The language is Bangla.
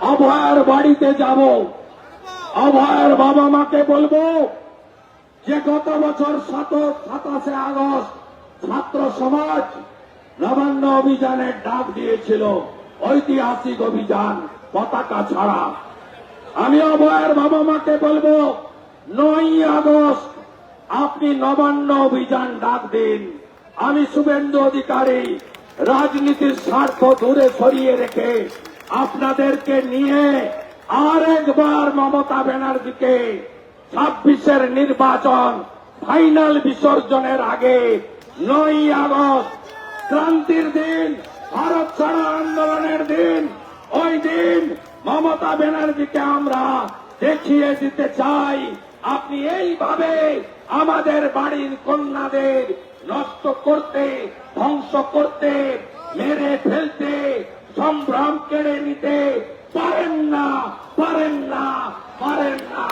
অভয়ের বাড়িতে যাব, অভয়ের বাবা মাকে বলবো যে গত বছর 27 আগস্ট ছাত্র সমাজ নবান্ন অভিযানের ডাক দিয়েছিল, ঐতিহাসিক অভিযান পতাকা ছাড়া। আমি অভয়ের বাবা মাকে বলবো 9 আগস্ট আপনি নবান্ন অভিযান ডাক দিন। আমি শুভেন্দু অধিকারী রাজনীতির স্বার্থ দূরে সরিয়ে রেখে আপনাদেরকে নিয়ে আরেকবার মমতা ব্যানার্জিকে 26-এর নির্বাচন ফাইনাল বিসর্জনের আগে 9 আগস্ট ক্রান্তির দিন, ভারত ছাড়ো আন্দোলনের দিন, ওই দিন মমতা ব্যানার্জিকে আমরা দেখিয়ে দিতে চাই আপনি এইভাবে আমাদের বাড়ির কন্যাদের নষ্ট করতে, ধ্বংস করতে, মেরে ফেলতে, সম্ভ্রম কেড়ে নিতে পারেন না, পারেন না, পারেন না।